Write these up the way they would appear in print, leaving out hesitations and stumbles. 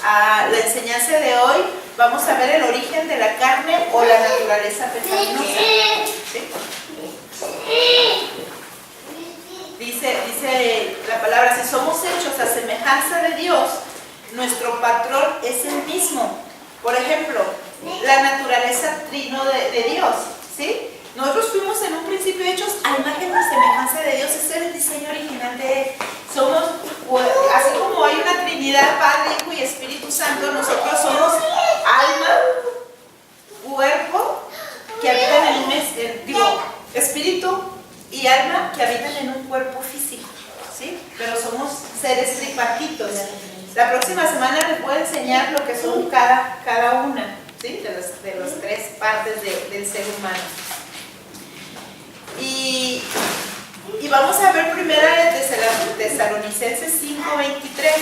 a la enseñanza de hoy. Vamos a ver el origen de la carne o la naturaleza pecaminosa. ¿Sí? Dice la palabra, si somos hechos a semejanza de Dios, nuestro patrón es el mismo. Por ejemplo, la naturaleza trino de Dios, ¿sí? Nosotros fuimos en un principio hechos a imagen y semejanza de Dios. Ese era el diseño original de Él. Somos, así como hay una Trinidad, Padre, Hijo y Espíritu Santo, nosotros somos alma, cuerpo, que habitan en un espíritu y alma que habitan en un cuerpo físico, ¿sí? Pero somos seres tripartitos. La próxima semana les voy a enseñar lo que son cada una, ¿sí? de las tres partes del ser humano. Y vamos a ver primera de Tesalonicenses 5:23.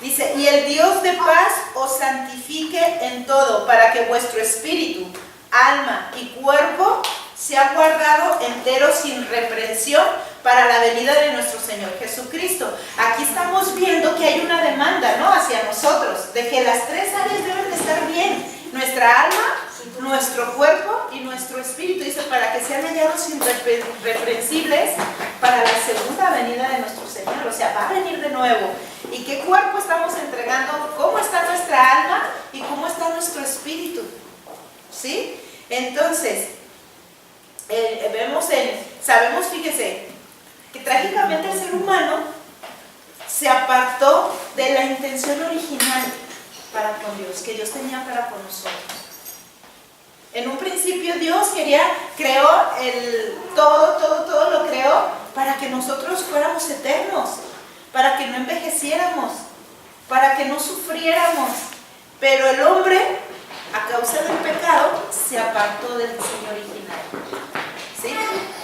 Dice, y el Dios de paz os santifique en todo, para que vuestro espíritu, alma y cuerpo sea guardado entero sin reprensión para la venida de nuestro Señor Jesucristo. Aquí estamos viendo que hay una demanda, ¿no?, hacia nosotros, de que las tres áreas deben de estar bien. Nuestra alma, nuestro cuerpo y nuestro espíritu, dice, para que sean hallados irreprensibles para la segunda venida de nuestro Señor. O sea, va a venir de nuevo. ¿Y qué cuerpo estamos entregando? ¿Cómo está nuestra alma y cómo está nuestro espíritu? ¿Sí? Entonces, sabemos, fíjese, que trágicamente el ser humano se apartó de la intención original para con Dios, que Dios tenía para con nosotros. En un principio Dios creó todo lo creó para que nosotros fuéramos eternos, para que no envejeciéramos, para que no sufriéramos. Pero el hombre, a causa del pecado, se apartó del diseño original. ¿Sí?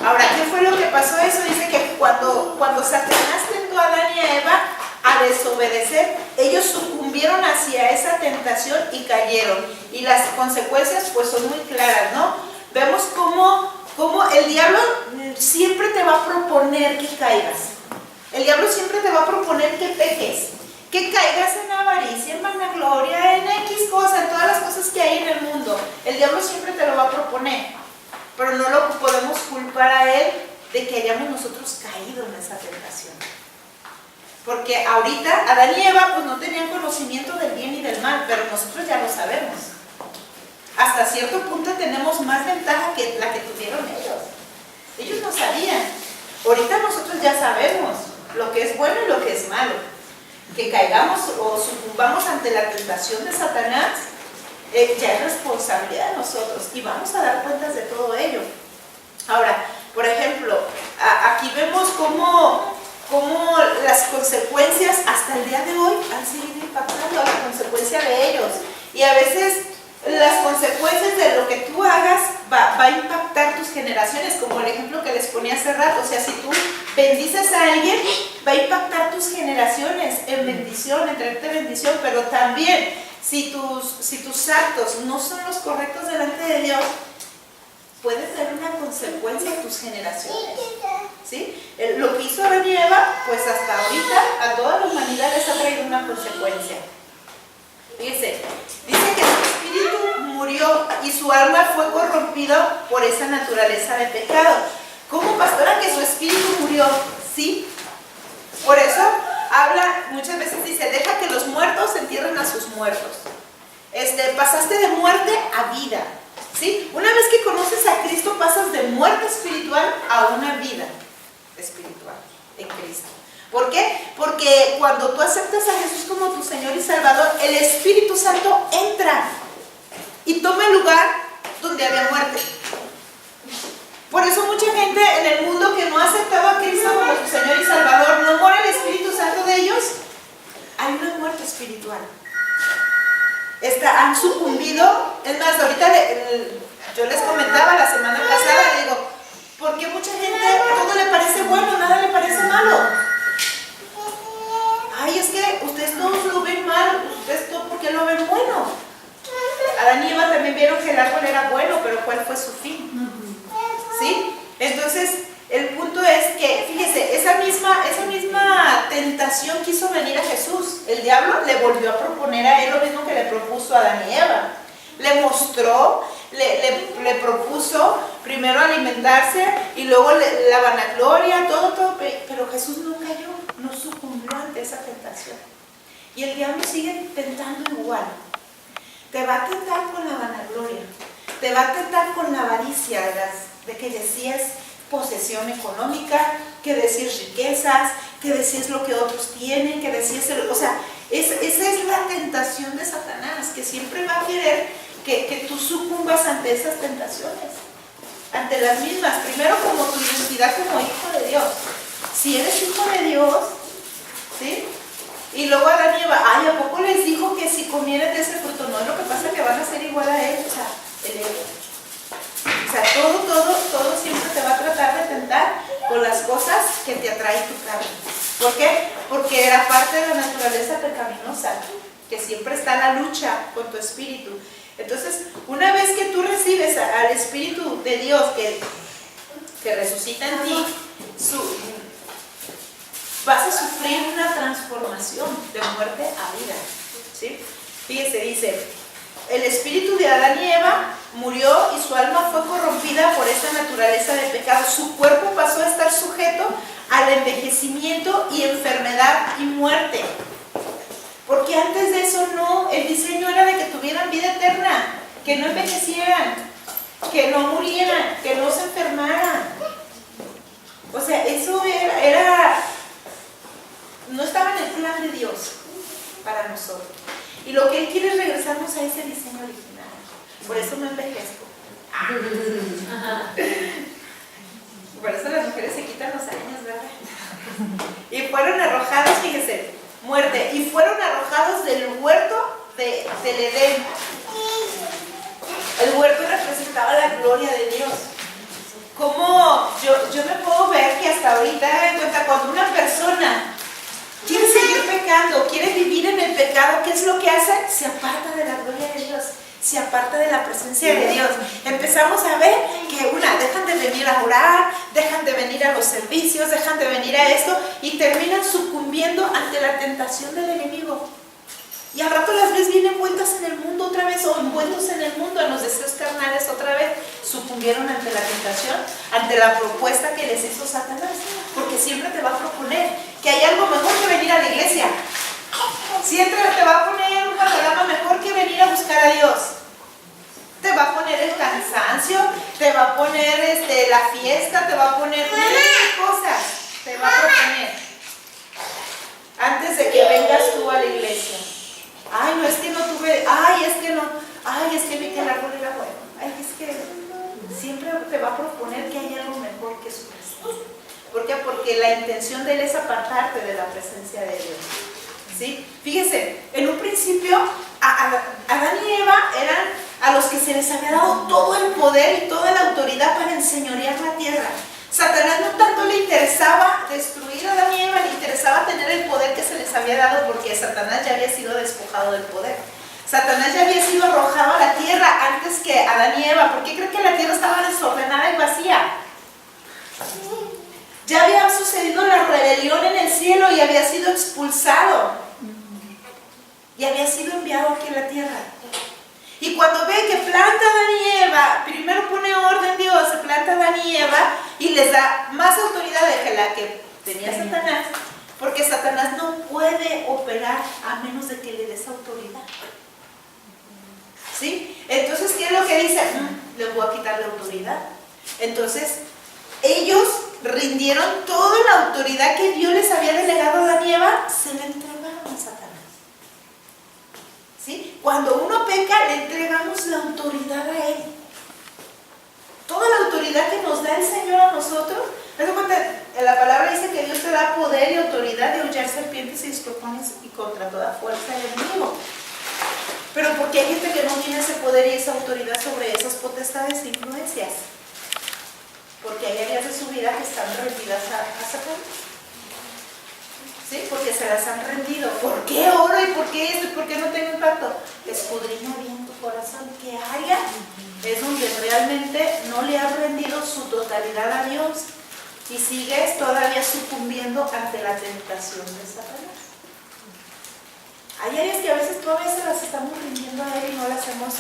Ahora, ¿qué fue lo que pasó? Eso dice que cuando Satanás tentó a Adán y a Eva a desobedecer, ellos sucumbieron hacia esa tentación y cayeron. Y las consecuencias pues son muy claras, ¿no? Vemos cómo el diablo siempre te va a proponer que caigas. El diablo siempre te va a proponer que peques, que caigas en avaricia, en vanagloria, en X cosas, en todas las cosas que hay en el mundo. El diablo siempre te lo va a proponer, pero no lo podemos culpar a él de que hayamos nosotros caído en esa tentación. Porque ahorita Adán y Eva pues no tenían conocimiento del bien y del mal, pero nosotros ya lo sabemos. Hasta cierto punto tenemos más ventaja que la que tuvieron ellos. Ellos no sabían. Ahorita nosotros ya sabemos lo que es bueno y lo que es malo. Que caigamos o sucumbamos ante la tentación de Satanás, ya es responsabilidad de nosotros y vamos a dar cuentas de todo ello. Ahora, por ejemplo, aquí vemos cómo las consecuencias hasta el día de hoy han seguido impactando a la consecuencia de ellos. Y a veces las consecuencias de lo que tú hagas va a impactar tus generaciones, como el ejemplo que les ponía hace rato. O sea, si tú bendices a alguien, va a impactar tus generaciones en bendición, en traerte bendición, pero también si tus actos no son los correctos delante de Dios, puede tener una consecuencia en tus generaciones, ¿sí? Lo que hizo Adán y Eva, pues hasta ahorita a toda la humanidad les ha traído una consecuencia. Fíjense, dice que su espíritu murió y su alma fue corrompido por esa naturaleza de pecado. ¿Cómo, pastora, que su espíritu murió? Sí. Por eso habla, muchas veces dice, deja que los muertos entierren a sus muertos. Pasaste de muerte a vida. ¿Sí? Una vez que conoces a Cristo, pasas de muerte espiritual a una vida espiritual en Cristo. ¿Por qué? Porque cuando tú aceptas a Jesús como tu Señor y Salvador, el Espíritu Santo entra y toma el lugar donde había muerte. Por eso mucha gente en el mundo que no ha aceptado a Cristo como su Señor y Salvador, no mora el Espíritu Santo de ellos, hay una muerte espiritual. Han sucumbido. Es más, ahorita yo les comentaba la semana pasada, digo, ¿por qué mucha gente todo le parece bueno, nada le parece malo? Ay, es que ustedes todos lo ven mal, ustedes todo, ¿por qué lo ven bueno? Adán y Eva también vieron que el árbol era bueno, pero ¿cuál fue su fin? ¿Sí? Entonces, el punto es que, fíjese, esa misma tentación quiso venir a Jesús. El diablo le volvió a proponer a él lo mismo que le propuso a Adán y Eva. Le mostró, le propuso primero alimentarse y luego la vanagloria, todo, pero Jesús no cayó, no sucumbió ante esa tentación. Y el diablo sigue tentando igual. Te va a tentar con la vanagloria, te va a tentar con la avaricia de que decías posesión económica, que decís riquezas, que decís lo que otros tienen, que decís, o sea, esa es la tentación de Satanás, que siempre va a querer que tú sucumbas ante esas tentaciones, ante las mismas. Primero, como tu identidad como hijo de Dios. Si eres hijo de Dios, ¿sí? Y luego Adán y Eva, ay, ¿a poco les dijo que si comieran de ese fruto? No, lo que pasa es que van a ser igual a él, o sea, el ego. O sea, todo siempre te va a tratar de tentar con las cosas que te atrae tu carne. ¿Por qué? Porque era parte de la naturaleza pecaminosa, que siempre está la lucha con tu espíritu. Entonces, una vez que tú recibes al Espíritu de Dios que resucita en ti, vas a sufrir una transformación de muerte a vida, ¿sí? Fíjese, dice, el espíritu de Adán y Eva murió y su alma fue corrompida por esta naturaleza de pecado. Su cuerpo pasó a estar sujeto al envejecimiento y enfermedad y muerte. Porque antes de eso no, el diseño era de que tuvieran vida eterna, que no envejecieran, que no murieran, que no se enfermaran. O sea, eso era no estaba en el plan de Dios para nosotros. Y lo que Él quiere es regresarnos a ese diseño original. Por eso no envejezco. Por eso las mujeres se quitan los años, ¿verdad? Y fueron arrojados, fíjese, muerte, y fueron arrojados del huerto del Edén. El huerto representaba la gloria de Dios. Como yo me puedo ver que hasta ahorita, en cuenta, cuando una persona quiere seguir pecando, quiere vivir en el pecado, ¿qué es lo que hace? Se aparta de la gloria de Dios, se aparta de la presencia de Dios. Empezamos a ver que dejan de venir a orar, dejan de venir a los servicios, dejan de venir a esto y terminan sucumbiendo ante la tentación del enemigo. Y al rato las ves bien envueltas en el mundo otra vez, o envueltos en el mundo, en los deseos carnales otra vez. Sucumbieron ante la tentación, ante la propuesta que les hizo Satanás. Porque siempre te va a proponer que hay algo mejor que venir a la iglesia. Siempre te va a poner un panorama mejor que venir a buscar a Dios. Te va a poner el cansancio, te va a poner la fiesta, te va a poner mil cosas. Te va a proponer antes de que vengas tú a la iglesia. Ay, no, es que no tuve, ay, es que vi que el árbol era bueno. Ay, es que siempre te va a proponer que hay algo mejor que su presencia. ¿Por qué? Porque la intención de Él es apartarte de la presencia de Dios. ¿Sí? Fíjese, en un principio, Adán y Eva eran a los que se les había dado todo el poder y toda la autoridad para enseñorear la tierra. Satanás no tanto le interesaba destruir a Adán y Eva, le interesaba tener el poder que se les había dado, porque Satanás ya había sido despojado del poder. Satanás ya había sido arrojado a la tierra antes que Adán y Eva. ¿Por qué creen que la tierra estaba desordenada y vacía? Ya había sucedido la rebelión en el cielo y había sido expulsado. Y había sido enviado aquí a la tierra. Y cuando ve que planta Adán y Eva, primero pone orden Dios, se planta Adán y Eva y les da más autoridad de que la que tenía Satanás, porque Satanás no puede operar a menos de que le des autoridad. ¿Sí? Entonces, ¿qué es lo que dice? Le voy a quitar la autoridad. Entonces, ellos rindieron toda la autoridad que Dios les había delegado a Adán y Eva, se la entregaron a Satanás. ¿Sí? Cuando uno peca, le entregamos la autoridad a Él. Toda la autoridad que nos da el Señor a nosotros. La palabra dice que Dios te da poder y autoridad de hollar serpientes y escorpiones y contra toda fuerza del enemigo. Pero porque hay gente que no tiene ese poder y esa autoridad sobre esas potestades e influencias. Porque hay áreas de su vida que están rendidas a Satanás. ¿Sí? Porque se las han rendido. ¿Por qué oro y por qué esto y por qué no tengo impacto? Escudriña bien tu corazón. ¿Qué área es donde realmente no le has rendido su totalidad a Dios? y sigues todavía sucumbiendo ante la tentación de Satanás. Hay áreas que a veces todavía se las estamos rindiendo a Él y no las hemos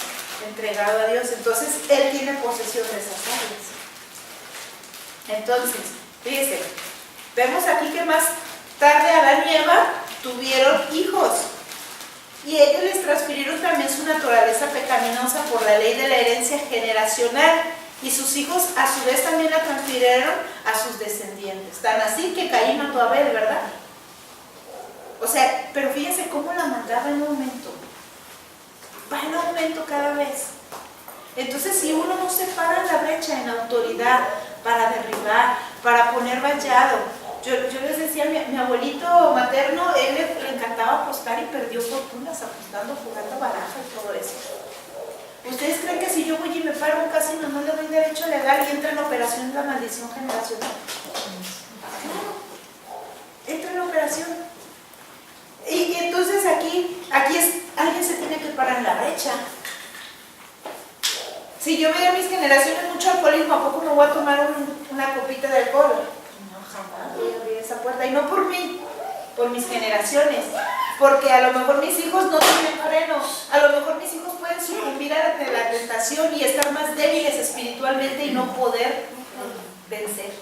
entregado a Dios. Entonces, Él tiene posesión de esas áreas. Entonces, fíjense, vemos aquí que más tarde Adán y Eva tuvieron hijos. Y ellos les transfirieron también su naturaleza pecaminosa por la ley de la herencia generacional. Y sus hijos a su vez también la transfirieron a sus descendientes. Tan así que Caín mató a Abel, ¿verdad? O sea, pero fíjense cómo la maldad va en aumento. Va en aumento cada vez. Entonces, si uno no se para en la brecha, en autoridad, para derribar, para poner vallado. Yo les decía, mi abuelito materno, él le encantaba apostar y perdió fortunas apostando, jugando baraja y todo eso. ¿Ustedes creen que si yo voy y me paro en un casino no le doy derecho legal y entra en operación la maldición generacional? No, entra en operación. Y entonces aquí alguien se tiene que parar en la brecha. Si yo veo a mis generaciones mucho alcoholismo, ¿a poco me voy a tomar una copita de alcohol? No, jamás voy a abrir esa puerta. Y no por mí, por mis generaciones. Porque a lo mejor mis hijos no tienen freno. A lo mejor mis hijos pueden sucumbir ante la tentación y estar más débiles espiritualmente y no poder vencer.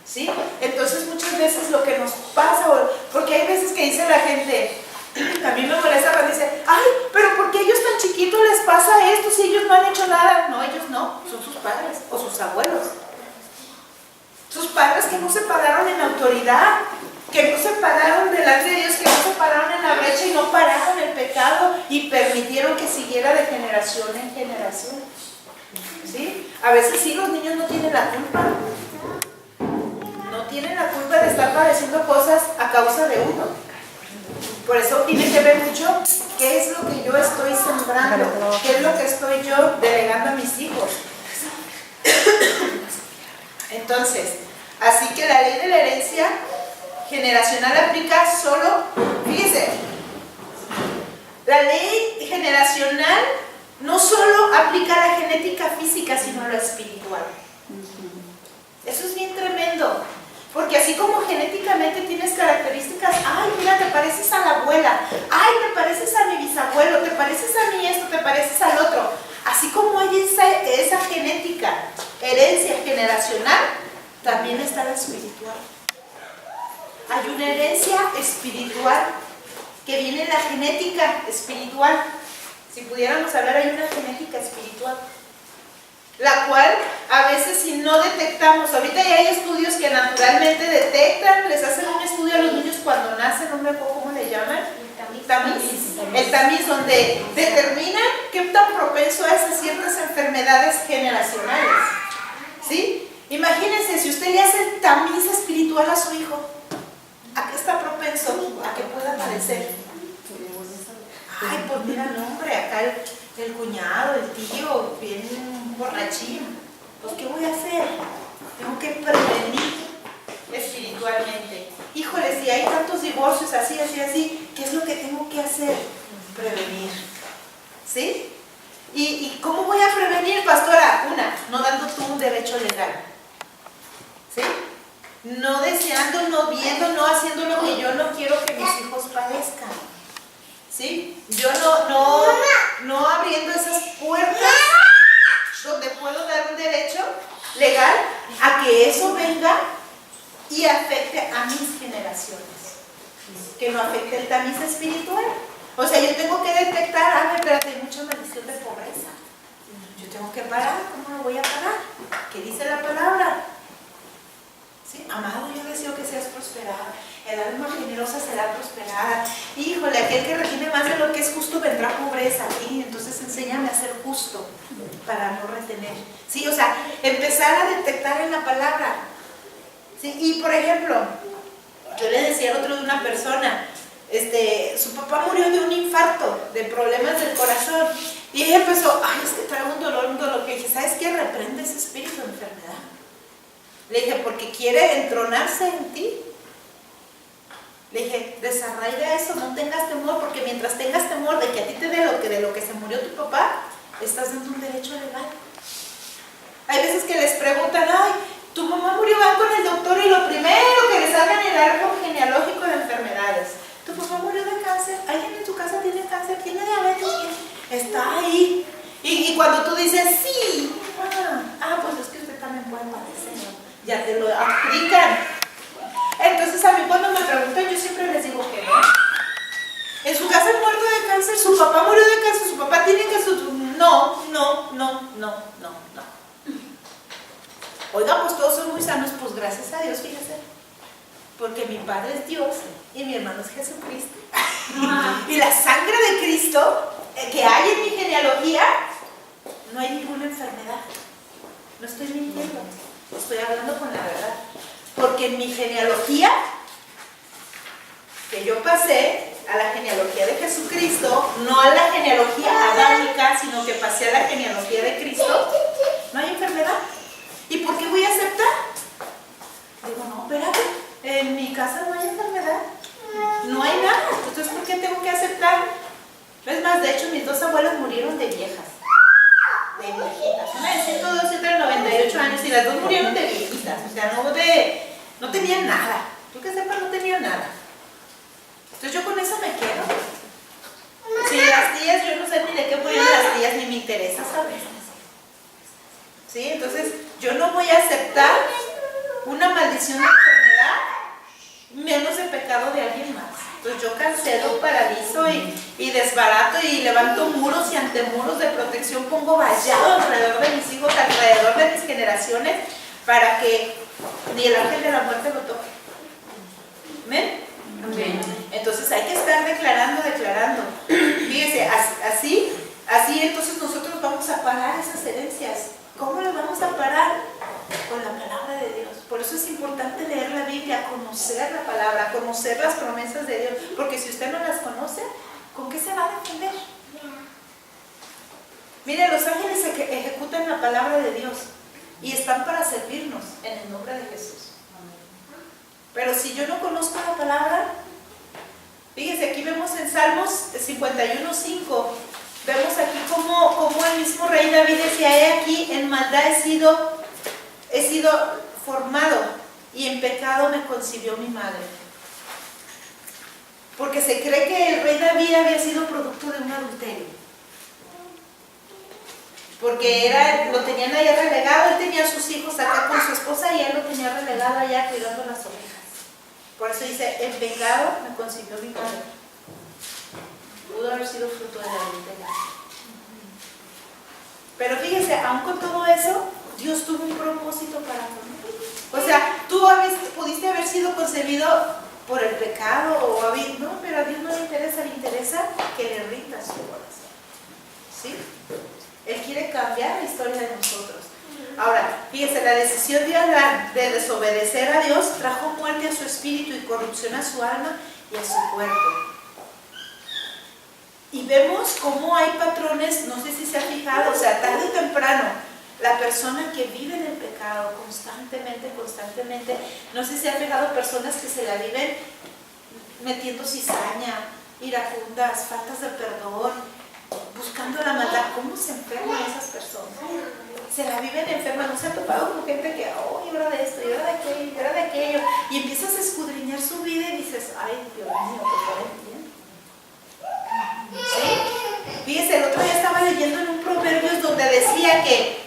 ¿Sí? Entonces muchas veces lo que nos pasa, porque hay veces que dice la gente, a mí me molesta cuando dice, ay, pero ¿por qué ellos tan chiquitos les pasa esto si ellos no han hecho nada? No, ellos no, son sus padres o sus abuelos. Sus padres que no se pararon en autoridad, que no se pararon delante de Dios, que no se pararon en la brecha y no pararon el pecado y permitieron que siguiera de generación en generación. ¿Sí? A veces sí, los niños no tienen la culpa. No tienen la culpa de estar padeciendo cosas a causa de uno. Por eso tiene que ver mucho qué es lo que yo estoy sembrando, qué es lo que estoy yo delegando a mis hijos. Entonces, así que la ley de la herencia generacional aplica solo, fíjese, la ley generacional no solo aplica a la genética física, sino a lo espiritual. Eso es bien tremendo. Porque así como genéticamente tienes características, ay, mira, te pareces a la abuela, ay, te pareces a mi bisabuelo, te pareces a mí esto, te pareces al otro. Así como hay esa genética, herencia generacional, también está la espiritual. Hay una herencia espiritual que viene en la genética espiritual. Si pudiéramos hablar, hay una genética espiritual. La cual a veces si no detectamos, ahorita ya hay estudios que naturalmente detectan, les hacen un estudio a los niños cuando nacen, no me acuerdo cómo le llaman, el tamiz, donde determinan qué tan propenso es a ciertas enfermedades generacionales. ¿Sí? Imagínense, si usted le hace el tamiz espiritual a su hijo, ¿a qué está propenso? A que pueda padecer. Ay, pues mira, no, hombre, acá el cuñado, el tío, bien borrachín. Pues, ¿qué voy a hacer? Tengo que prevenir espiritualmente. Híjole, si hay tantos divorcios así, ¿qué es lo que tengo que hacer? Prevenir. ¿Sí? ¿Y cómo voy a prevenir, pastora? No dando tú un derecho legal. ¿Sí? No deseando, no viendo, no haciendo lo que yo no quiero que mis hijos padezcan. ¿Sí? Yo no abriendo esas puertas donde puedo dar un derecho legal a que eso venga y afecte a mis generaciones. Que no afecte el tamiz espiritual. O sea, yo tengo que detectar, espérate, hay mucha maldición de pobreza. Yo tengo que parar, ¿cómo lo voy a parar? ¿Qué dice la palabra? ¿Sí? Amado, yo deseo que seas prosperada. El alma generosa será prosperada. Híjole, aquel que retiene más de lo que es justo vendrá pobreza. Y entonces enséñame a ser justo para no retener. ¿Sí? O sea, empezar a detectar en la palabra. ¿Sí? Y por ejemplo, yo le decía al otro de una persona, su papá murió de un infarto, de problemas del corazón. Y ella empezó, ay, es que trae un dolor. Que dije, ¿sabes qué? Reprende ese espíritu de enfermedad. Le dije, porque quiere entronarse en ti. Le dije, desarraiga eso, no tengas temor, porque mientras tengas temor de que a ti te dé de lo que se murió tu papá, estás dando un derecho legal. Hay veces que les preguntan, ay, ¿tu mamá murió algo? parece, ¿no? Ya te lo aplican. Entonces a mí cuando me preguntan, yo siempre les digo que no. En su casa muerto de cáncer, su papá murió de cáncer, su papá tiene cáncer. No. Oiga, pues todos son muy sanos, pues gracias a Dios, fíjese. Porque mi padre es Dios y mi hermano es Jesucristo. Y la sangre de Cristo que hay en mi genealogía, no hay ninguna enfermedad. No estoy mintiendo, estoy hablando con la verdad. Porque en mi genealogía, que yo pasé a la genealogía de Jesucristo, no a la genealogía adámica, sino que pasé a la genealogía de Cristo, no hay enfermedad. ¿Y por qué voy a aceptar? Digo, no, espérate, en mi casa no hay enfermedad, no hay nada, entonces ¿por qué tengo que aceptar? Es más, de hecho mis dos abuelas murieron de viejas, de viejitas, una de 102 y otra de 98 años, y las dos murieron de viejitas, o sea, no tenían nada, yo que sepa no tenían nada. Entonces yo con eso me quedo. Si las tías, yo no sé ni de qué murieron las tías, ni me interesa saber. ¿Sí? Entonces yo no voy a aceptar una maldición de enfermedad, menos de pecado de alguien más. Entonces yo cancelo, paralizo y desbarato y levanto muros y antemuros de protección, pongo vallado alrededor de mis hijos, alrededor de mis generaciones, para que ni el ángel de la muerte lo toque. ¿Amén? Amén. Entonces hay que estar declarando. Fíjese, así entonces nosotros vamos a parar esas herencias. ¿Cómo las vamos a parar? Con la palabra de Dios. Por eso es importante leer la Biblia, conocer la palabra, conocer las promesas de Dios, porque si usted no las conoce, ¿con qué se va a defender? Mire, los ángeles ejecutan la palabra de Dios y están para servirnos en el nombre de Jesús. Pero si yo no conozco la palabra, fíjese, aquí vemos en Salmos 51:5, vemos aquí como el mismo rey David decía: he aquí, en maldad he sido formado y en pecado me concibió mi madre. Porque se cree que el rey David había sido producto de un adulterio. Porque lo tenían allá relegado, él tenía a sus hijos acá con su esposa y él lo tenía relegado allá cuidando las ovejas. Por eso dice: en pecado me concibió mi madre. Pudo haber sido fruto de la adulterio. Pero fíjese, aún con todo eso, Dios tuvo un propósito para conmigo. O sea, tú pudiste haber sido concebido por el pecado no, pero a Dios no le interesa que le rinda su corazón. ¿Sí? Él quiere cambiar la historia de nosotros. Ahora, fíjese, la decisión de Adán de desobedecer a Dios trajo muerte a su espíritu y corrupción a su alma y a su cuerpo. Y vemos cómo hay patrones, no sé si se ha fijado, o sea, tarde o temprano, la persona que vive en el pecado constantemente, no sé si ha fijado personas que se la viven metiendo cizaña, iracundas, faltas de perdón, buscando la maldad. ¿Cómo se enferman esas personas? Se la viven enfermas. ¿No se ha topado con gente que, oh, y ahora de esto, y ahora de aquello, y ahora de aquello? Y empiezas a escudriñar su vida y dices: ay, Dios mío, pues ahora entiendo. ¿Sí? Fíjese, el otro día estaba leyendo en un Proverbios donde decía que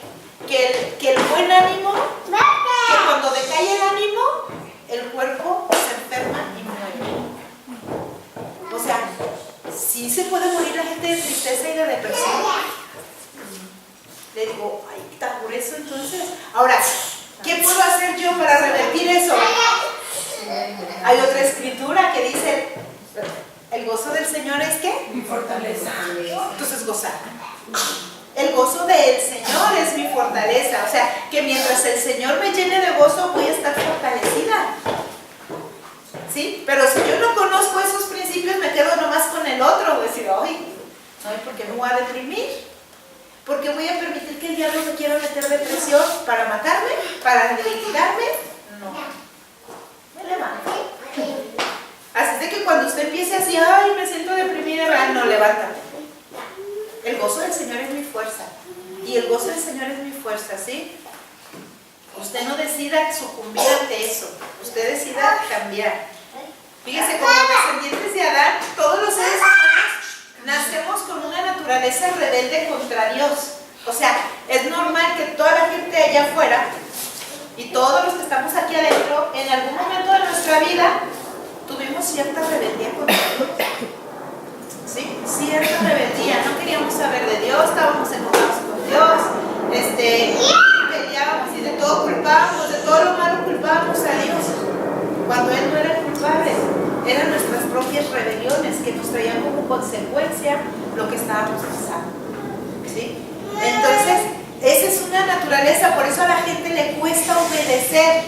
el buen ánimo, que cuando decae el ánimo, el cuerpo se enferma y muere. O sea, sí se puede morir la gente de tristeza y de depresión. Le digo: ay, tan grueso entonces. Ahora, ¿qué puedo hacer yo para revertir eso? Hay otra escritura que dice: el gozo del Señor es ¿qué? Mi fortaleza. Entonces gozar. El gozo del Señor es mi fortaleza. O sea, que mientras el Señor me llene de gozo, voy a estar fortalecida. ¿Sí? Pero si yo no conozco esos principios, me quedo nomás con el otro. Voy a decir: ay, ¿por qué me voy a deprimir? ¿Por qué voy a permitir que el diablo me quiera meter depresión para matarme? ¿Para debilitarme? No. Me levanto. Así es de que cuando usted empiece así: ay, me siento deprimida, no, levántate. El gozo del Señor es mi fuerza. Y el gozo del Señor es mi fuerza, ¿sí? Usted no decida sucumbir ante eso. Usted decida cambiar. Fíjese, como descendientes de Adán, todos los seres humanos nacemos con una naturaleza rebelde contra Dios. O sea, es normal que toda la gente allá afuera Y todos los que estamos aquí adentro, en algún momento de nuestra vida, tuvimos cierta rebeldía contra Dios. ¿Sí? Cierta rebeldía. No queríamos saber de Dios, estábamos enojados con Dios, peleábamos y de todo culpábamos, de todo lo malo culpábamos a Dios. Cuando Él no era el culpable, eran nuestras propias rebeliones que nos traían como consecuencia lo que estábamos pasando. ¿Sí? Entonces, esa es una naturaleza, por eso a la gente le cuesta obedecer.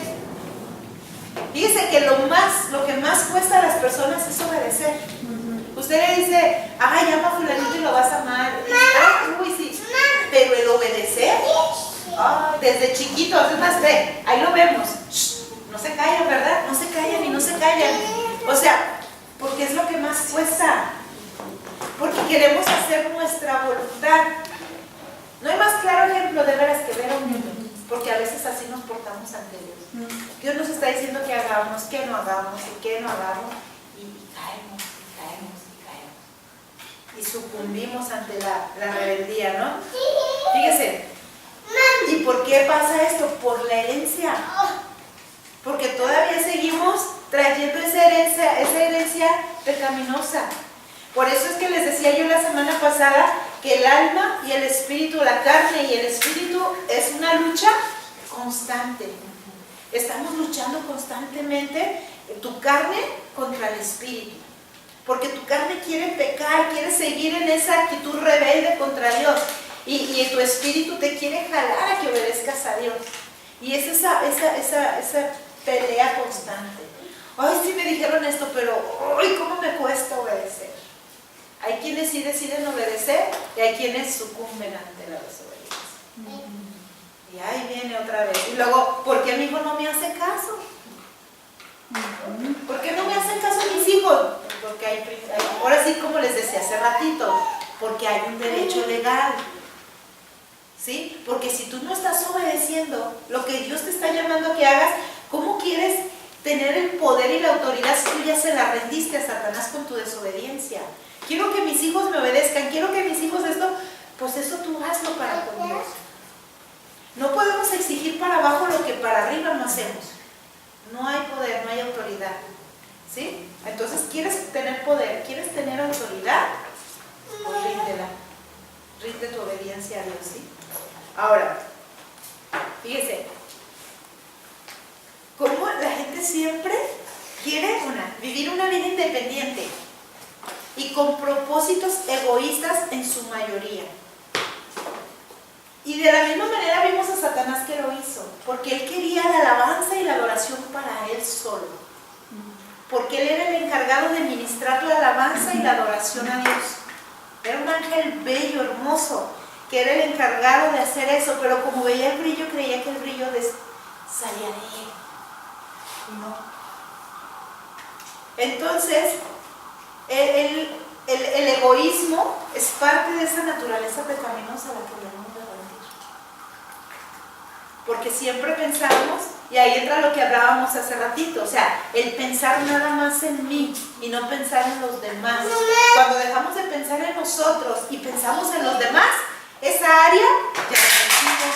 Fíjese que lo que más cuesta a las personas es obedecer. Usted le dice, ay, llama a fulanito y lo vas a amar. Y dice, ay, uy, sí. Pero el obedecer, desde chiquitos, es más, ahí lo vemos. No se callan, ¿verdad? No se callan y no se callan. O sea, porque es lo que más cuesta. Porque queremos hacer nuestra voluntad. No hay más claro ejemplo de veras que ver a un niño, porque a veces así nos portamos ante Dios. Dios nos está diciendo que hagamos, que no hagamos y que no hagamos, y caemos, y caemos. Y sucumbimos ante la rebeldía, ¿no? Fíjese, ¿y por qué pasa esto? Por la herencia. Porque todavía seguimos trayendo esa herencia pecaminosa. Por eso es que les decía yo la semana pasada que el alma y el espíritu, la carne y el espíritu es una lucha constante. Estamos luchando constantemente tu carne contra el espíritu. Porque tu carne quiere pecar, quiere seguir en esa actitud rebelde contra Dios. Y tu espíritu te quiere jalar a que obedezcas a Dios. Y es esa pelea constante. Ay, sí me dijeron esto, pero ay, ¿cómo me cuesta obedecer? Hay quienes sí deciden obedecer y hay quienes sucumben ante la desobediencia. Y ahí viene otra vez. Y luego, ¿por qué mi hijo no me hace caso? ¿Por qué no me hacen caso mis hijos? Porque ahora sí, como les decía hace ratito, porque hay un derecho legal. ¿Sí? Porque si tú no estás obedeciendo lo que Dios te está llamando a que hagas, ¿cómo quieres tener el poder y la autoridad si tú ya se la rendiste a Satanás con tu desobediencia? Quiero que mis hijos me obedezcan, quiero que mis hijos esto, pues eso tú hazlo para con Dios. No podemos exigir para abajo lo que para arriba no hacemos. No hay poder, no hay autoridad. ¿Sí? Entonces, ¿quieres tener poder? ¿Quieres tener autoridad? Pues ríndela. Rinde tu obediencia a Dios, ¿sí? Ahora, fíjese, cómo la gente siempre quiere vivir una vida independiente y con propósitos egoístas en su mayoría. Y de la misma manera vimos a Satanás que lo hizo, porque él quería la alabanza y la adoración para él solo. Porque él era el encargado de ministrar la alabanza y la adoración a Dios. Era un ángel bello, hermoso, que era el encargado de hacer eso, pero como veía el brillo, creía que el brillo salía de él. Y no. Entonces, el egoísmo es parte de esa naturaleza pecaminosa a la que debemos de rendir. Porque siempre pensamos, y ahí entra lo que hablábamos hace ratito, o sea, el pensar nada más en mí y no pensar en los demás. Cuando dejamos de pensar en nosotros y pensamos en los demás, esa área ya la rendimos.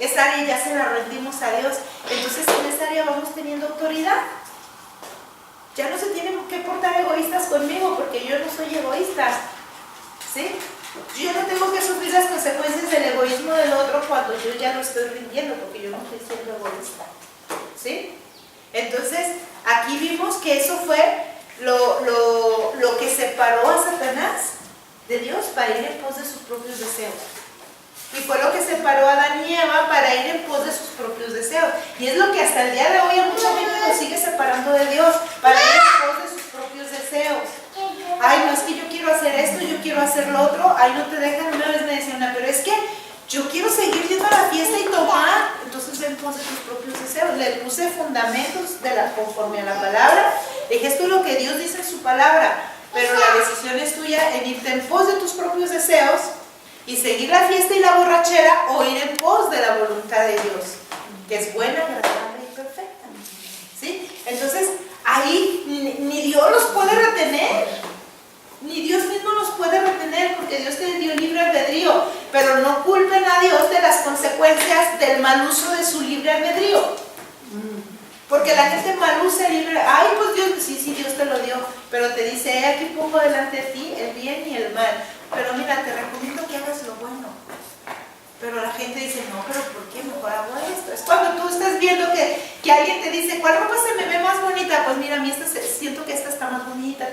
Esa área ya se la rendimos a Dios. Entonces en esa área vamos teniendo autoridad. Ya no se tienen que portar egoístas conmigo porque yo no soy egoísta. ¿Sí? Yo no tengo que sufrir las consecuencias del egoísmo del otro cuando yo ya lo estoy rindiendo, porque yo no estoy siendo egoísta. ¿Sí? Entonces, aquí vimos que eso fue lo que separó a Satanás de Dios para ir en pos de sus propios deseos. Y fue lo que separó a Adán y Eva para ir en pos de sus propios deseos. Y es lo que hasta el día de hoy a mucha gente nos sigue separando de Dios, para ir en pos de sus propios deseos. Ay, no, es que yo quiero hacer esto, yo quiero hacer lo otro. Ay, no te dejan. Una vez me decía una, pero es que yo quiero seguir yendo a la fiesta y tomar. Entonces ven en pos de tus propios deseos. Le puse fundamentos conforme a la palabra. Le dije, esto es lo que Dios dice en su palabra, pero la decisión es tuya en irte en pos de tus propios deseos y seguir la fiesta y la borrachera, o ir en pos de la voluntad de Dios, que es buena, agradable y perfecta. ¿Sí? Entonces, ahí ni Dios los puede retener, ni Dios mismo los puede retener, porque Dios te dio libre albedrío, pero no culpen a Dios de las consecuencias del mal uso de su libre albedrío. Porque la gente mal usa el libre, ay, pues Dios, sí, Dios te lo dio, pero te dice, aquí pongo delante de ti el bien y el mal. Pero mira, te recomiendo que hagas lo bueno. Pero la gente dice, no, pero ¿por qué? Mejor hago esto. Es cuando tú estás viendo que alguien te dice, ¿cuál ropa se me ve más bonita? Pues mira, a mí siento que esta está más bonita,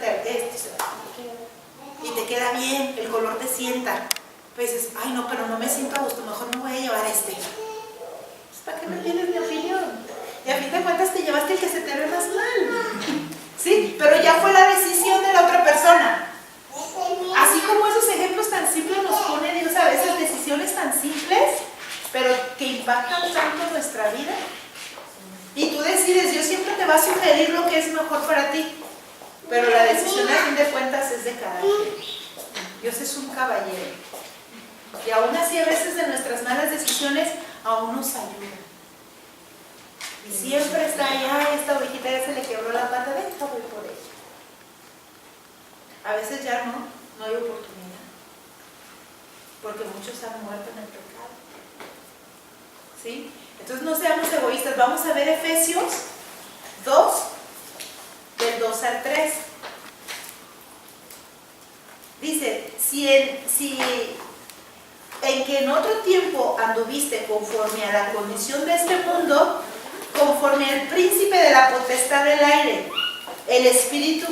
y te queda bien, el color te sienta. Pues dices, ay no, pero no me siento a gusto, mejor me voy a llevar este. Pues, ¿para qué me pides mi opinión? Y a fin de cuentas te llevaste el que se te ve más mal. ¿Sí? Pero ya fue la decisión de la otra persona. Así como esos ejemplos tan simples nos pone Dios a veces, decisiones tan simples, pero que impactan tanto nuestra vida. Y tú decides, Dios siempre te va a sugerir lo que es mejor para ti, pero la decisión a fin de cuentas es de cada quien. Dios es un caballero. Y aún así a veces de nuestras malas decisiones aún nos ayuda. Y siempre está ahí, ay, esta ovejita ya se le quebró la pata, deja voy por ella. A veces ya no hay oportunidad, porque muchos han muerto en el pecado. ¿Sí? Entonces no seamos egoístas. Vamos a ver Efesios 2, del 2 al 3. Dice, si en que en otro tiempo anduviste conforme a la condición de este mundo, conforme al príncipe de la potestad del aire, el espíritu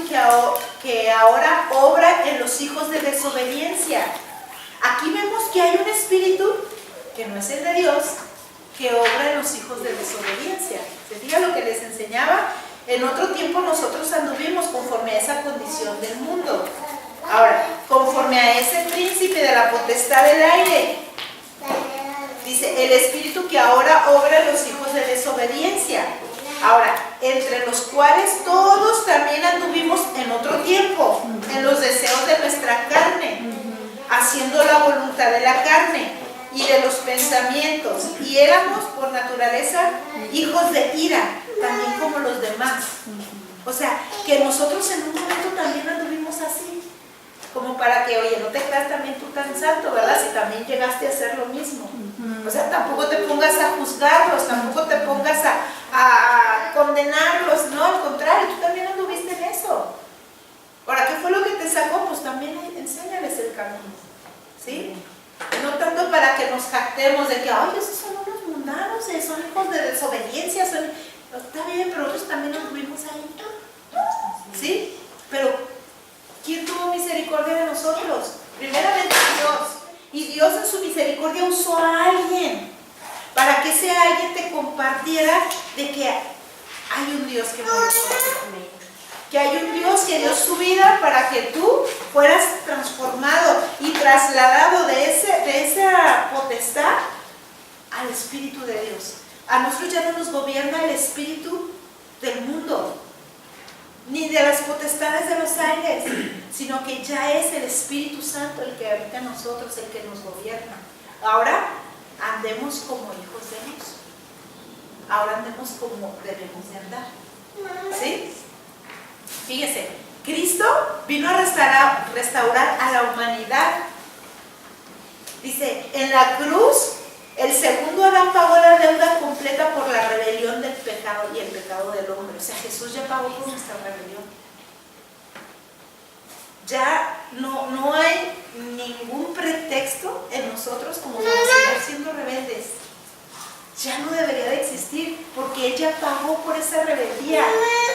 que ahora obra en los hijos de desobediencia. Aquí vemos que hay un espíritu que no es el de Dios, que obra en los hijos de desobediencia. ¿Se fija lo que les enseñaba? En otro tiempo nosotros anduvimos conforme a esa condición del mundo. Ahora, conforme a ese príncipe de la potestad del aire, dice, el espíritu que ahora obra en los hijos de desobediencia. Ahora, entre los cuales todos también anduvimos en otro tiempo, en los deseos de nuestra carne, haciendo la voluntad de la carne y de los pensamientos, y éramos por naturaleza hijos de ira, también como los demás. O sea, que nosotros en un momento también anduvimos así, como para que, oye, no te creas también tú tan santo, ¿verdad? Si también llegaste a hacer lo mismo. O sea, tampoco te pongas a juzgarlos, tampoco te pongas a condenarlos, no, al contrario, tú también anduviste en eso. Ahora, ¿qué fue lo que te sacó? Pues también enséñales el camino, ¿sí? No tanto para que nos jactemos de que, ay, esos son unos mundanos, son hijos de desobediencia, está bien, pero nosotros también anduvimos ahí, ¿sí? Pero, ¿quién tuvo misericordia de nosotros? Primeramente Dios. Y Dios en su misericordia usó a alguien para que ese alguien te compartiera de que hay un Dios que murió por ti, que hay un Dios que dio su vida para que tú fueras transformado y trasladado de esa potestad al Espíritu de Dios. A nosotros ya no nos gobierna el espíritu del mundo, ni de las potestades de los aires, sino que ya es el Espíritu Santo el que habita en nosotros, el que nos gobierna. Ahora andemos como hijos de Dios. Ahora andemos como debemos de andar. ¿Sí? Fíjese, Cristo vino a restaurar a la humanidad. Dice, en la cruz, el segundo Adán pagó la deuda completa por la rebelión del pecado y el pecado del hombre. O sea, Jesús ya pagó por nuestra rebelión. Ya no hay ningún pretexto en nosotros como para seguir siendo rebeldes. Ya no debería de existir, porque Él ya pagó por esa rebeldía,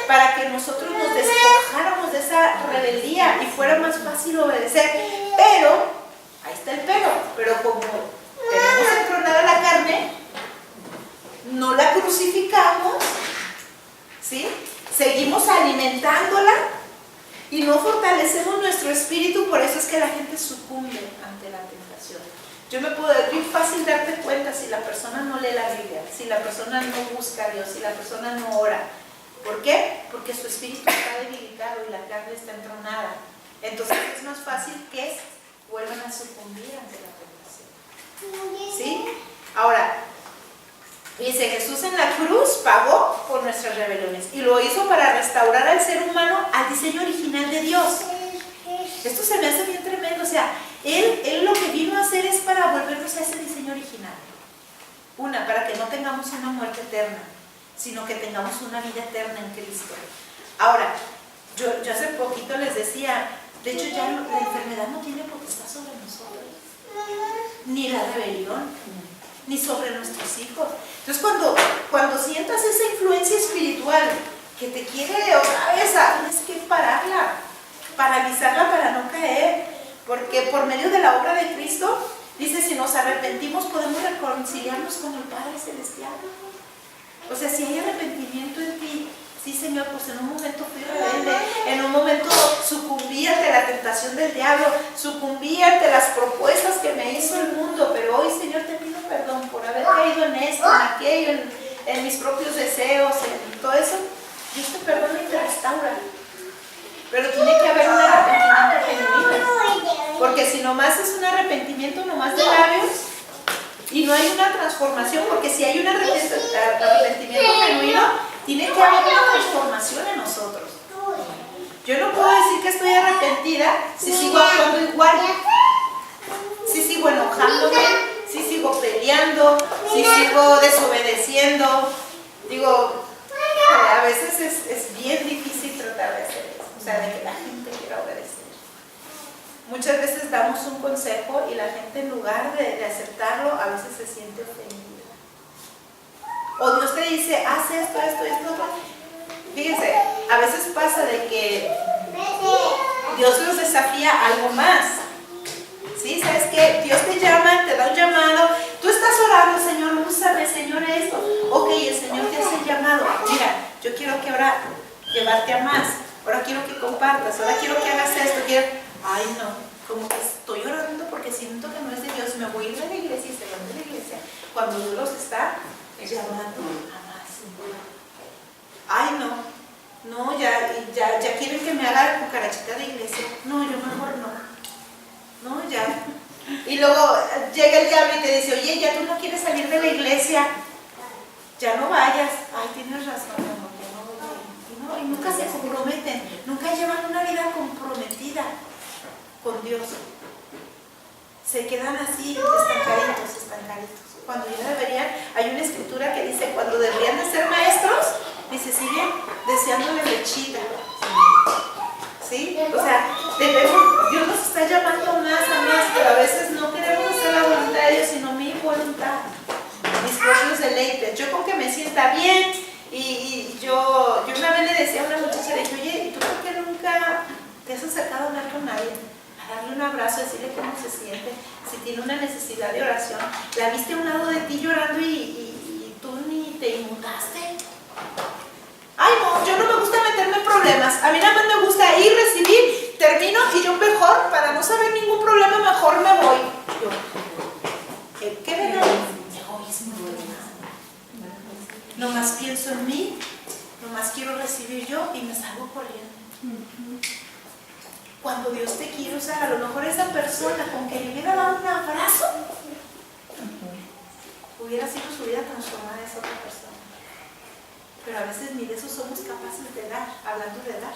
para que nosotros nos despojáramos de esa rebeldía y fuera más fácil obedecer. Pero, ahí está el pero como tenemos entronada la carne, no la crucificamos, ¿sí? Seguimos alimentándola y no fortalecemos nuestro espíritu. Por eso es que la gente sucumbe ante la tentación. Es muy fácil darte cuenta si la persona no lee la Biblia, si la persona no busca a Dios, si la persona no ora. ¿Por qué? Porque su espíritu está debilitado y la carne está entronada. Entonces es más fácil que vuelvan a sucumbir ante la tentación. ¿Sí? Ahora, dice, Jesús en la cruz pagó por nuestras rebeliones y lo hizo para restaurar al ser humano al diseño original de Dios. Esto se me hace bien tremendo. O sea, Él lo que vino a hacer es para volvernos a ese diseño original. Para que no tengamos una muerte eterna, sino que tengamos una vida eterna en Cristo. Ahora, yo hace poquito les decía, de hecho ya la enfermedad no tiene potestad sobre nosotros, ni la rebelión, ni sobre nuestros hijos. Entonces cuando sientas esa influencia espiritual que te quiere otra vez, tienes que pararla, paralizarla para no caer, porque por medio de la obra de Cristo, dice, si nos arrepentimos podemos reconciliarnos con el Padre Celestial. O sea, si hay arrepentimiento en ti, sí, Señor, pues en un momento fui rebelde, en un momento sucumbí ante la tentación del diablo, sucumbí ante las propuestas que me hizo el mundo, pero hoy, Señor, te pido perdón por haber caído en esto, en aquello, en mis propios deseos, en todo eso. Dios te perdona y te restaura. Pero tiene que haber un arrepentimiento genuino, porque si nomás es un arrepentimiento nomás de labios y no hay una transformación, porque si hay un arrepentimiento genuino, tiene que haber una transformación en nosotros. Yo no puedo decir que estoy arrepentida si sigo actuando igual, si sigo enojándome, si sigo peleando, si sigo desobedeciendo. Digo, a veces es bien difícil tratar de hacer eso, o sea, de que la gente quiera obedecer. Muchas veces damos un consejo y la gente, en lugar de aceptarlo, a veces se siente ofendida. O Dios te dice, haz esto. Fíjense, a veces pasa de que Dios nos desafía a algo más. ¿Sí? ¿Sabes qué? Dios te llama, te da un llamado. Tú estás orando, Señor, úsame, Señor, esto. Ok, el Señor te hace el llamado. Mira, yo quiero que ahora llevarte a más. Ahora quiero que compartas. Ahora quiero que hagas esto. Ay, no, como que estoy orando porque siento que no es de Dios. Me voy a ir a la iglesia y se van de la iglesia. Cuando Dios los está llamando a más. Ay, no, ya quieren que me haga cucarachita de iglesia. No, yo mejor no, ya. Y luego llega el diablo y te dice, oye, ya tú no quieres salir de la iglesia, ya no vayas. Ay, tienes razón, amor, ya no voy a ir. Y nunca se comprometen, nunca llevan una vida comprometida con Dios. Se quedan así, estancaditos. Cuando ya deberían, hay una escritura que dice, cuando deberían de ser maestros, dice, siguen deseándole lechita. ¿Sí? O sea, Dios nos está llamando más a más, pero a veces no queremos hacer la voluntad de Dios, sino mi voluntad, mis propios deleites. Yo con que me sienta bien, y yo una vez le decía a una muchacha, le dije, oye, ¿y tú por qué nunca te has acercado a hablar con nadie? A darle un abrazo, a decirle cómo se siente, si tiene una necesidad de oración. La viste a un lado de ti llorando y tú ni te inmutaste. Ay, no, yo no me gusta meterme en problemas. A mí nada más me gusta ir, recibir, termino y yo mejor, para no saber ningún problema, mejor me voy. ¿Qué ven ahí? Egoísmo. Nomás pienso en mí, nomás quiero recibir yo y me salgo corriendo. Cuando Dios te quiere usar, a lo mejor esa persona con que le hubiera dado un abrazo, hubiera sido su vida transformada esa otra persona. Pero a veces ni de eso somos capaces de dar, hablando de dar.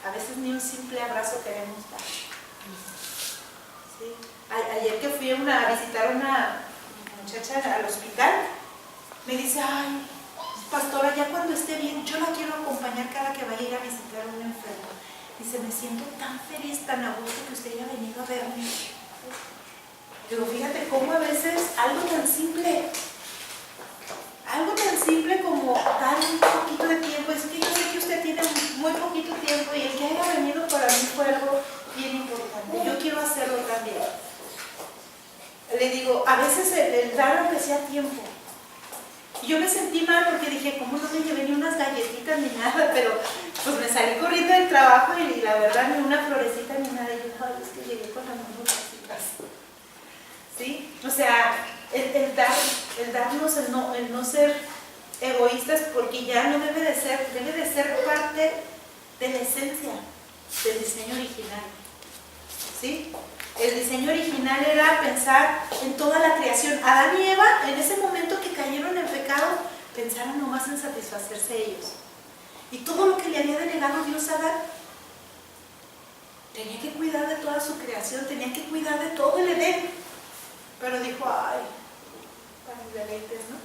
A veces ni un simple abrazo queremos dar. ¿Sí? Ayer que fui a visitar a una muchacha al hospital, me dice, ay, pastora, ya cuando esté bien, yo la quiero acompañar cada que vaya a ir a visitar a un enfermo. Dice, me siento tan feliz, tan a gusto que usted haya venido a verme. Digo, fíjate cómo a veces algo tan simple como dar un poquito de tiempo, es que yo sé que usted tiene muy poquito tiempo y el que haya venido para mí fue algo bien importante. Yo quiero hacerlo también. Le digo, a veces el dar aunque sea tiempo. Y yo me sentí mal porque dije, ¿cómo no me llevé ni unas galletitas ni nada? Pero pues me salí corriendo del trabajo y la verdad ni una florecita ni nada. Y yo, ay, es que llegué con las manos vacías. ¿Sí? O sea, el darnos, el no ser egoístas, porque ya no debe de ser parte de la esencia del diseño original. ¿Sí? El diseño original era pensar en toda la creación. Adán y Eva, en ese momento que cayeron en pecado, pensaron nomás en satisfacerse ellos. Y todo lo que le había delegado Dios a Adán, tenía que cuidar de toda su creación, tenía que cuidar de todo el Edén. Pero dijo, ay, para mis deleites, ¿no?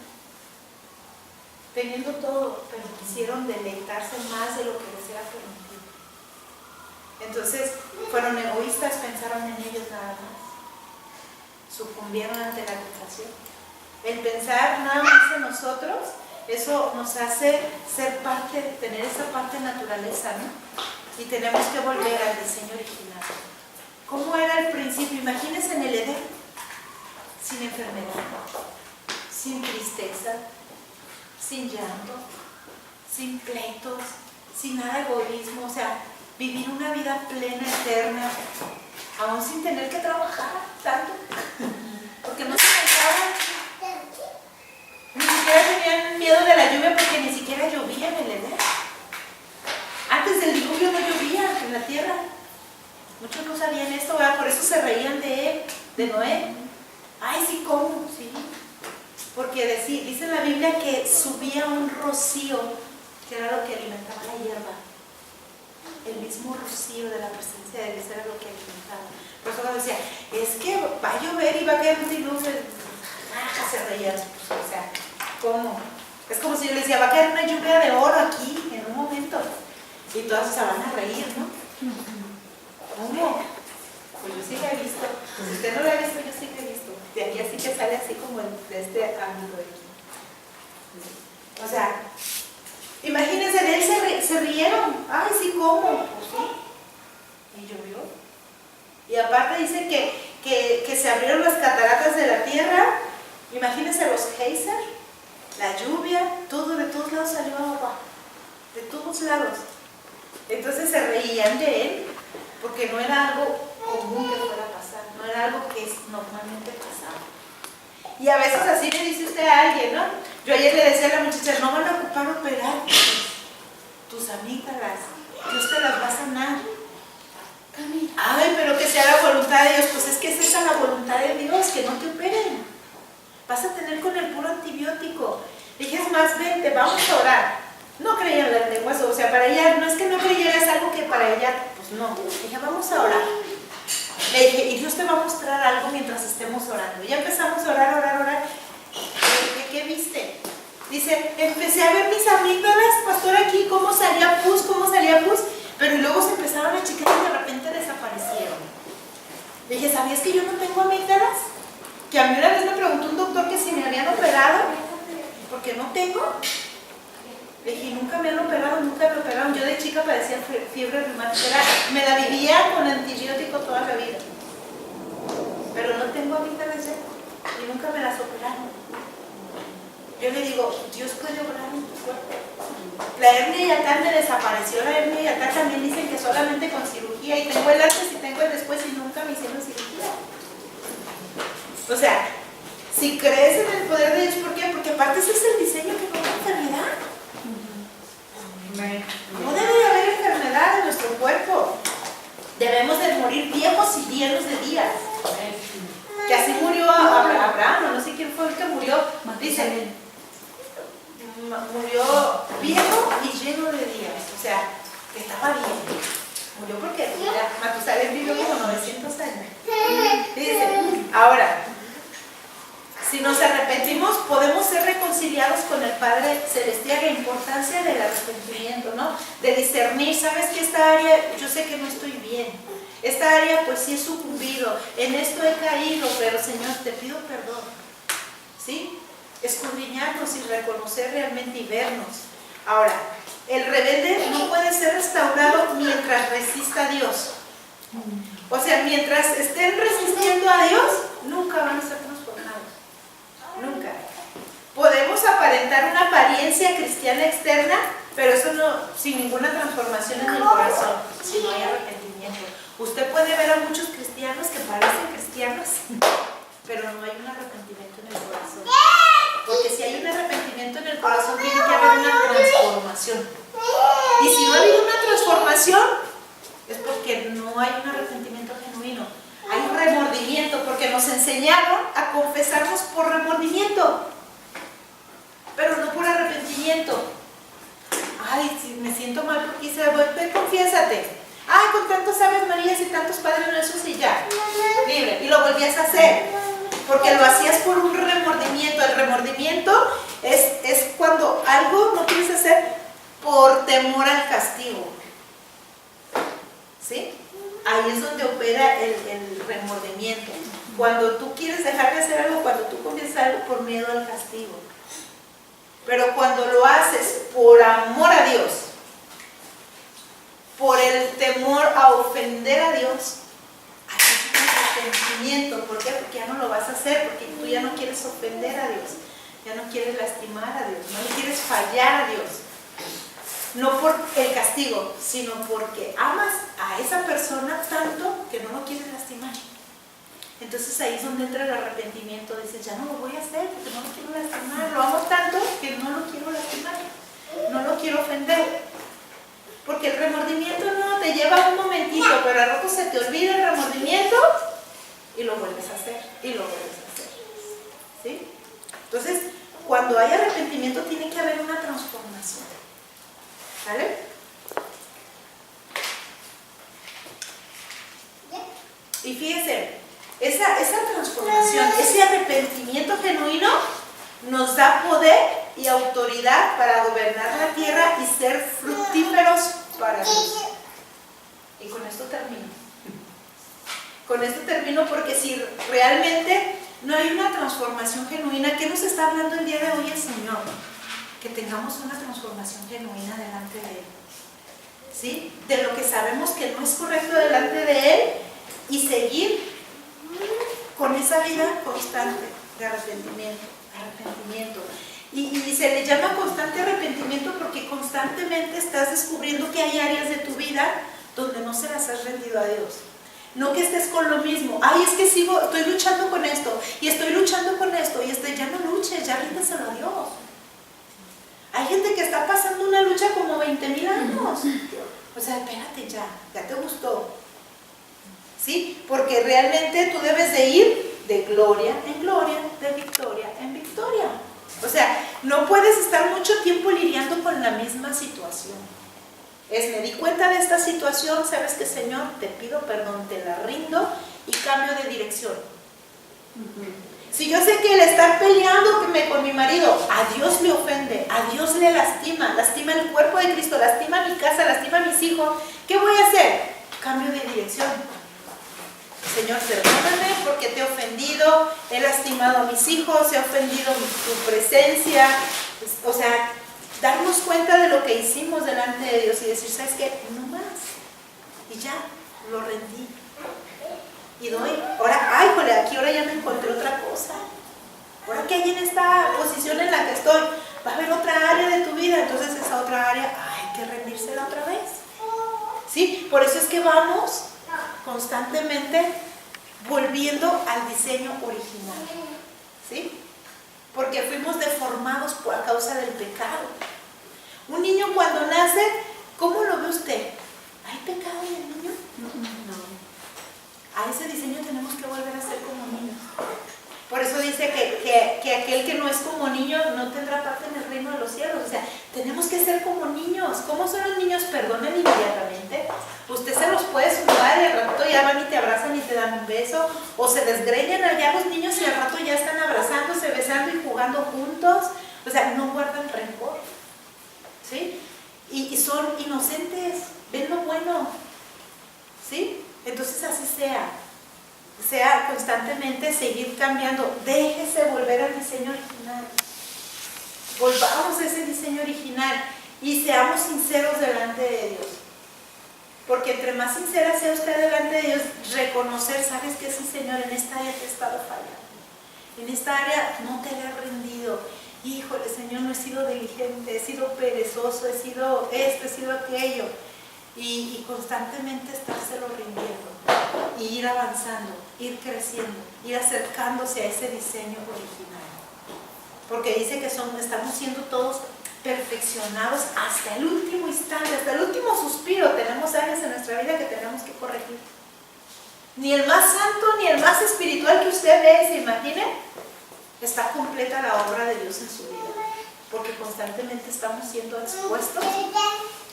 teniendo todo, pero quisieron deleitarse más de lo que les era permitido. Entonces fueron egoístas, pensaron en ellos nada más, sucumbieron ante la tentación. El pensar nada más en nosotros, eso nos hace ser parte, tener esa parte de naturaleza, ¿no? Y tenemos que volver al diseño original. ¿Cómo era el principio? Imagínense en el Edén, sin enfermedad, sin tristeza, sin llanto, sin pleitos, sin nada de egoísmo, o sea, vivir una vida plena, eterna, aún sin tener que trabajar tanto, porque no se cansaban, ni siquiera tenían miedo de la lluvia porque ni siquiera llovía en el Edén. Antes del diluvio no llovía en la tierra. Muchos no sabían esto, ¿verdad? Por eso se reían de él, de Noé. Ay, sí, ¿cómo? Sí. Porque dice en la Biblia que subía un rocío, que era lo que alimentaba la hierba. El mismo rocío de la presencia de Dios era lo que alimentaba. Por eso cuando decía, es que va a llover y va a caer un diluvio, se reían. O sea, ¿cómo? Es como si yo les decía, va a caer una lluvia de oro aquí en un momento. Y todas se van a reír, ¿no? ¿Cómo? Pues yo sí la he visto. Pues si usted no la ha visto, yo sí la he visto. De aquí así que sale así como de este ámbito de aquí. O sea, imagínense, de él se rieron. Ay, sí, ¿cómo? Pues sí. Y llovió. Y aparte dice que se abrieron las cataratas de la tierra. Imagínense los geysers, la lluvia, todo, de todos lados salió agua. De todos lados. Entonces se reían de él porque no era algo común que fuera a pasar, no era algo que normalmente pasaba. Y a veces así le dice usted a alguien, ¿no? Yo ayer le decía a la muchacha, no van a ocupar operar tus amígdalas, Dios te las va a sanar. Ay, pero que sea la voluntad de Dios. Pues es que es esa la voluntad de Dios, que no te operen. Vas a tener con el puro antibiótico. Dije, es más, vente, vamos a orar. No creía en las lenguas, o sea, para ella, no es que no creyera, es algo que para ella, pues no. Dije, vamos a orar. Le dije, y Dios te va a mostrar algo mientras estemos orando. Ya empezamos a orar. Le dije, ¿qué viste? Dice, empecé a ver mis amígdalas, pastor, aquí, cómo salía pus, pero luego se empezaron a checar y de repente desaparecieron. Le dije, ¿sabías que yo no tengo amígdalas? Que a mí una vez me preguntó un doctor que si me habían operado, porque no tengo. Le dije, nunca me han operado, nunca me operaron. Yo de chica padecía fiebre reumática, me la vivía con antibiótico toda la vida. Pero no tengo amígdalas ya y nunca me las operaron. Yo le digo, Dios puede obrar en tu cuerpo. La hernia yatal me desapareció, la hernia yatal también dicen que solamente con cirugía, y tengo el antes y tengo el después y nunca me hicieron cirugía. O sea, si crees en el poder de Dios, ¿por qué? Porque aparte ese es el diseño que no hay enfermedad. No debe de haber enfermedad en nuestro cuerpo. Debemos de morir viejos y llenos de días. Que así murió Abraham, no sé quién fue el que murió. Dice, murió viejo y lleno de días. O sea, que estaba bien. Murió porque Matusalén vivió como 900 años. Dice, ahora, si nos arrepentimos, podemos ser reconciliados con el Padre Celestial. La importancia del arrepentimiento, ¿no? De discernir, ¿sabes qué? Esta área, yo sé que no estoy bien. Esta área, pues sí he sucumbido. En esto he caído, pero Señor, te pido perdón. ¿Sí? Escudriñarnos y reconocer realmente y vernos. Ahora, el rebelde no puede ser restaurado mientras resista a Dios. O sea, mientras estén resistiendo a Dios, nunca van a ser transformados. Nunca. Podemos aparentar una apariencia cristiana externa, pero eso no, sin ninguna transformación en el corazón, si no hay arrepentimiento. Usted puede ver a muchos cristianos que parecen cristianos, pero no hay un arrepentimiento en el corazón. Porque si hay un arrepentimiento en el corazón, tiene que haber una transformación. Y si no ha habido una transformación, es porque no hay un arrepentimiento genuino. Hay un remordimiento, porque nos enseñaron a confesarnos por remordimiento, pero no por arrepentimiento. Ay, si me siento mal porque hice algo, ven, confiésate. Ay, con tantos Aves Marías y tantos Padres Nuestros y ya, libre. Y lo volvías a hacer. porque lo hacías por un remordimiento. El remordimiento es cuando algo no quieres hacer por temor al castigo. ¿Sí? Ahí es donde opera el remordimiento. Cuando tú quieres dejar de hacer algo, cuando tú comienzas algo por miedo al castigo. Pero cuando lo haces por amor a Dios, por el temor a ofender a Dios, ahí es un arrepentimiento. ¿Por qué? Porque ya no lo vas a hacer, porque tú ya no quieres ofender a Dios, ya no quieres lastimar a Dios, no le quieres fallar a Dios. No por el castigo, sino porque amas a esa persona tanto que no lo quieres lastimar. Entonces ahí es donde entra el arrepentimiento. Dices, ya no lo voy a hacer porque no lo quiero lastimar. Lo amo tanto que no lo quiero lastimar, no lo quiero ofender. Porque el remordimiento no te lleva un momentito, pero al rato se te olvida el remordimiento y lo vuelves a hacer, y lo vuelves a hacer. ¿Sí? Entonces, cuando hay arrepentimiento tiene que haber una transformación. ¿Vale? Y fíjense, esa transformación, ese arrepentimiento genuino nos da poder y autoridad para gobernar la tierra y ser fructíferos para Dios. Y con esto termino. Con esto termino, porque si realmente no hay una transformación genuina, ¿qué nos está hablando el día de hoy el Señor? Que tengamos una transformación genuina delante de Él, ¿sí? De lo que sabemos que no es correcto delante de Él, y seguir con esa vida constante de arrepentimiento. Y se le llama constante arrepentimiento porque constantemente estás descubriendo que hay áreas de tu vida donde no se las has rendido a Dios. No que estés con lo mismo. Ay, es que estoy luchando con esto, y estoy luchando con esto, y ya no luches, ya ríndeselo a Dios. Hay gente que está pasando una lucha como 20,000 años. O sea, espérate, ya te gustó. ¿Sí? Porque realmente tú debes de ir de gloria en gloria, de victoria en victoria. O sea, no puedes estar mucho tiempo lidiando con la misma situación. Me di cuenta de esta situación, ¿sabes qué, Señor? Te pido perdón, te la rindo y cambio de dirección. Si yo sé que el estar peleando con mi marido, a Dios le ofende, a Dios le lastima el cuerpo de Cristo, lastima mi casa, lastima a mis hijos, ¿qué voy a hacer? Cambio de dirección. Señor, perdóname porque te he ofendido, he lastimado a mis hijos, he ofendido tu presencia. O sea, darnos cuenta de lo que hicimos delante de Dios y decir, ¿sabes qué? No más. Y ya, lo rendí. Y doy, ahora ya me encontré otra cosa. Ahora que hay en esta posición en la que estoy, va a haber otra área de tu vida, entonces esa otra área hay que rendírsela otra vez. ¿Sí? Por eso es que vamos constantemente volviendo al diseño original. ¿Sí? Porque fuimos deformados a causa del pecado. Un niño cuando nace, ¿cómo lo ve usted? ¿Hay pecado en el niño? No. A ese diseño tenemos que volver a ser como niños. Por eso dice que aquel que no es como niño no tendrá parte en el reino de los cielos. O sea, tenemos que ser como niños. ¿Cómo son los niños? Perdonen inmediatamente. Usted se los puede sudar y al rato ya van y te abrazan y te dan un beso. O se desgreñan allá los niños y al rato ya están abrazándose, besando y jugando juntos. O sea, no guardan rencor. ¿Sí? Y son inocentes. Ven lo bueno. ¿Sí? Entonces así sea constantemente seguir cambiando. Déjese volver al diseño original. Volvamos a ese diseño original y seamos sinceros delante de Dios. Porque entre más sincera sea usted delante de Dios, reconocer, ¿sabes qué? Sí, Señor, en esta área te he estado fallando. En esta área no te he rendido. Híjole, Señor, no he sido diligente, he sido perezoso, he sido esto, he sido aquello. Y constantemente estárselo rindiendo, y ir avanzando, ir creciendo, ir acercándose a ese diseño original. Porque dice que estamos siendo todos perfeccionados hasta el último instante, hasta el último suspiro. Tenemos áreas en nuestra vida que tenemos que corregir. Ni el más santo, ni el más espiritual que usted ve, se imagine, está completa la obra de Dios en su vida. Porque constantemente estamos siendo expuestos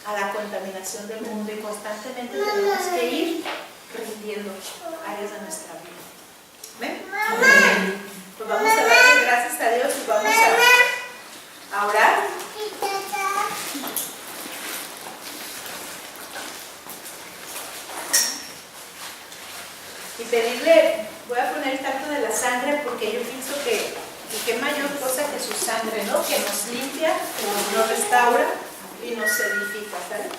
a la contaminación del mundo y constantemente tenemos que ir rindiendo áreas de nuestra vida. ¿Ven? pedirle, voy a poner el tanto de la sangre porque yo pienso que qué mayor cosa que su sangre, ¿no? Que nos limpia, que nos restaura y nos edifica, ¿sabes?